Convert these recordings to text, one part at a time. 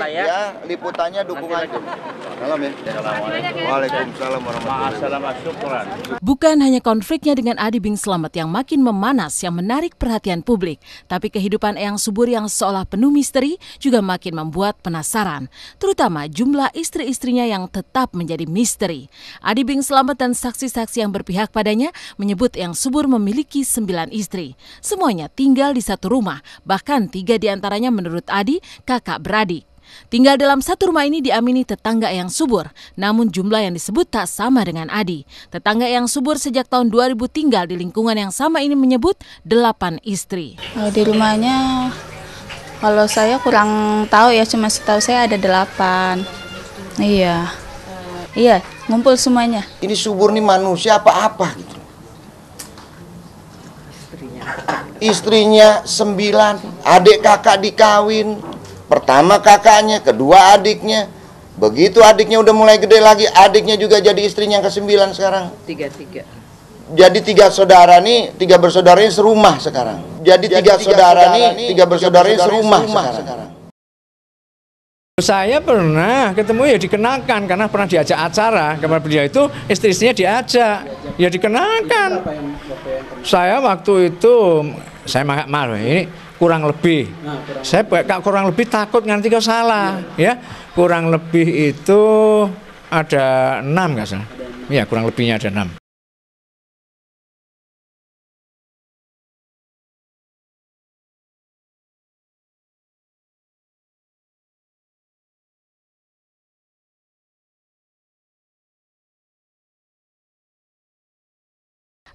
Ya, liputannya dukungan. Salam ya. Waalaikumsalam warahmatullahi wabarakatuh. Bukan hanya konfliknya dengan Adi Bing Slamet yang makin memanas yang menarik perhatian publik, tapi kehidupan Eyang Subur yang seolah penuh misteri juga makin membuat penasaran, terutama jumlah istri-istrinya yang tetap menjadi misteri. Adi Bing Slamet dan saksi-saksi yang berpihak padanya menyebut Eyang Subur memiliki 9 istri. Semuanya tinggal di satu rumah, bahkan 3 diantaranya menurut Adi kakak beradik. Tinggal dalam satu rumah ini diamini tetangga Eyang Subur, namun jumlah yang disebut tak sama dengan Adi. Tetangga Eyang Subur sejak tahun 2000 tinggal di lingkungan yang sama ini menyebut 8 istri. Di rumahnya, kalau saya kurang tahu ya, cuma setahu saya ada 8. Iya, ngumpul semuanya. Ini Subur nih manusia apa-apa gitu. Istrinya 9, adik kakak dikawin. Pertama kakaknya, kedua adiknya. Begitu adiknya udah mulai gede lagi, adiknya juga jadi istrinya yang ke-9 sekarang. 3. Jadi 3 saudara nih, 3 bersaudara ini serumah sekarang. Jadi 3 saudara nih, 3 bersaudara ini serumah sekarang. Saya pernah ketemu ya dikenakan karena pernah diajak acara, kepada beliau itu istri-istrinya diajak, ya dikenakan. Saya waktu itu, saya malu ini kurang lebih, saya kurang lebih takut nanti kau salah, ya kurang lebih itu ada 6 nggak salah, ya kurang lebihnya ada 6.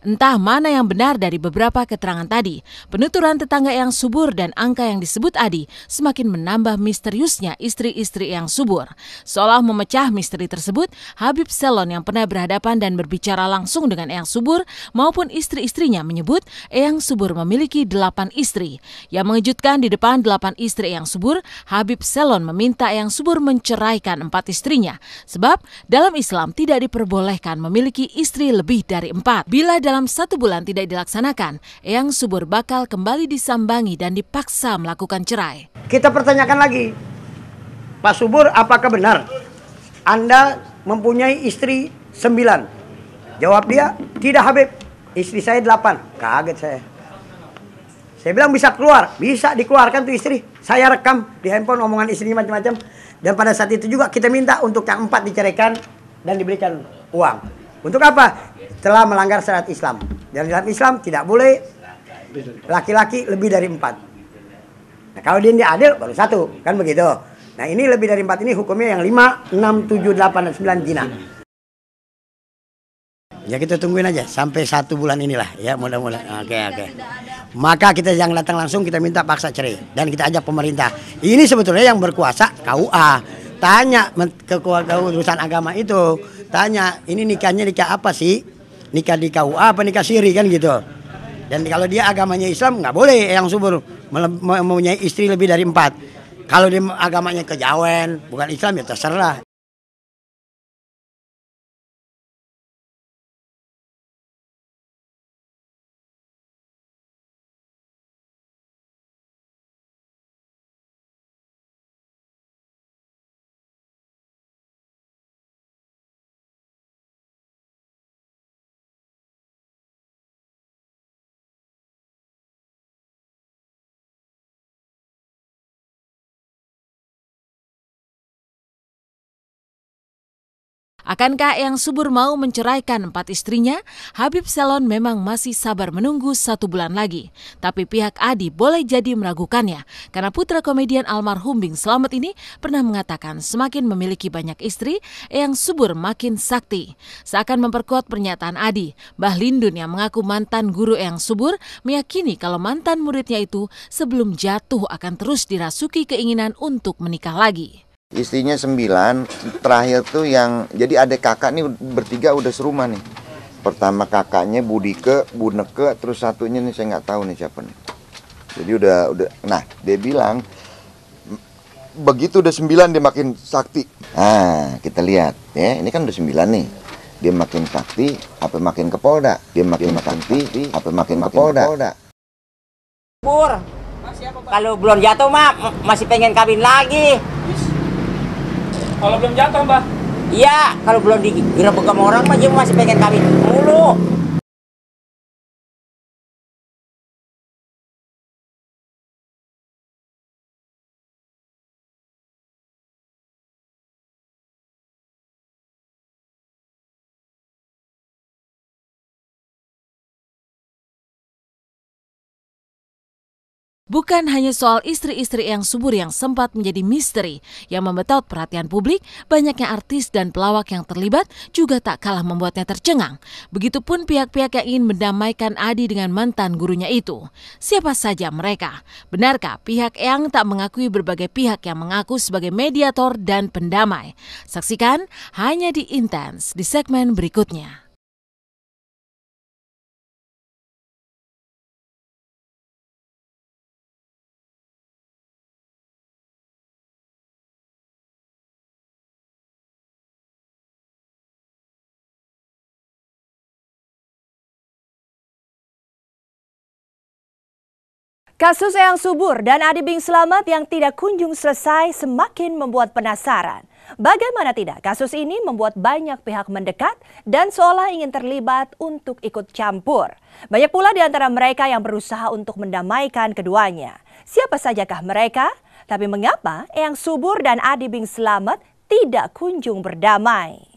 Entah mana yang benar dari beberapa keterangan tadi, penuturan tetangga Eyang Subur dan angka yang disebut Adi semakin menambah misteriusnya istri-istri Eyang Subur. Seolah memecah misteri tersebut, Habib Selon yang pernah berhadapan dan berbicara langsung dengan Eyang Subur maupun istri-istrinya menyebut Eyang Subur memiliki 8 istri. Yang mengejutkan, di depan 8 istri Eyang Subur, Habib Selon meminta Eyang Subur menceraikan 4 istrinya. Sebab dalam Islam tidak diperbolehkan memiliki istri lebih dari 4. Bila dalam 1 bulan tidak dilaksanakan, Eyang Subur bakal kembali disambangi dan dipaksa melakukan cerai. Kita pertanyakan lagi, Pak Subur, apakah benar Anda mempunyai istri 9? Jawab dia, tidak Habib, istri saya 8. Kaget saya. Saya bilang bisa keluar, bisa dikeluarkan tuh istri. Saya rekam di handphone omongan istrinya macam-macam. Dan pada saat itu juga kita minta untuk yang 4 diceraikan dan diberikan uang. Untuk apa? Telah melanggar syariat Islam. Dan dalam Islam tidak boleh laki-laki lebih dari 4. Nah, kalau dia tidak adil baru 1, kan begitu. Nah, ini lebih dari 4 ini hukumnya yang 5, 6, 7, 8, dan 9 zina. Ya kita tungguin aja sampai 1 bulan inilah ya, mudah-mudahan. Oke. Maka kita yang datang langsung kita minta paksa cerai dan kita ajak pemerintah. Ini sebetulnya yang berkuasa KUA. Tanya ke urusan agama itu, tanya ini nikahnya nikah apa sih? Nikah di KUA apa nikah siri kan gitu. Dan kalau dia agamanya Islam nggak boleh Eyang Subur mempunyai istri lebih dari 4. Kalau dia agamanya kejawen bukan Islam ya terserah. Akankah Eyang Subur mau menceraikan 4 istrinya? Habib Selon memang masih sabar menunggu 1 bulan lagi. Tapi pihak Adi boleh jadi meragukannya, karena putra komedian almarhum Bing Slamet ini pernah mengatakan semakin memiliki banyak istri, Eyang Subur makin sakti. Seakan memperkuat pernyataan Adi, Mbah Lindun yang mengaku mantan guru Eyang Subur meyakini kalau mantan muridnya itu sebelum jatuh akan terus dirasuki keinginan untuk menikah lagi. Istrinya 9, terakhir tuh yang jadi adik kakak nih bertiga udah serumah nih. Pertama kakaknya Budike, Buneke, terus satunya nih saya nggak tahu nih siapa nih. Jadi udah. Nah dia bilang begitu udah 9 dia makin sakti. Nah, kita lihat ya, ini kan udah 9 nih. Dia makin sakti, apa makin ke Polda. Dia makin sakti, apa makin ke Polda. Pur, kalau belum jatuh mah masih pengen kawin lagi. Kalau belum jatuh, Mbak? Iya, kalau belum digerebek sama orang mah dia masih pengen kawin mulu. Bukan hanya soal istri-istri yang subur yang sempat menjadi misteri yang membetot perhatian publik, banyaknya artis dan pelawak yang terlibat juga tak kalah membuatnya tercengang. Begitupun pihak-pihak yang ingin mendamaikan Adi dengan mantan gurunya itu. Siapa saja mereka? Benarkah pihak yang tak mengakui berbagai pihak yang mengaku sebagai mediator dan pendamai? Saksikan hanya di Intens di segmen berikutnya. Kasus Eyang Subur dan Adi Bing Slamet yang tidak kunjung selesai semakin membuat penasaran. Bagaimana tidak, kasus ini membuat banyak pihak mendekat dan seolah ingin terlibat untuk ikut campur. Banyak pula di antara mereka yang berusaha untuk mendamaikan keduanya. Siapa sajakah mereka? Tapi mengapa Eyang Subur dan Adi Bing Slamet tidak kunjung berdamai?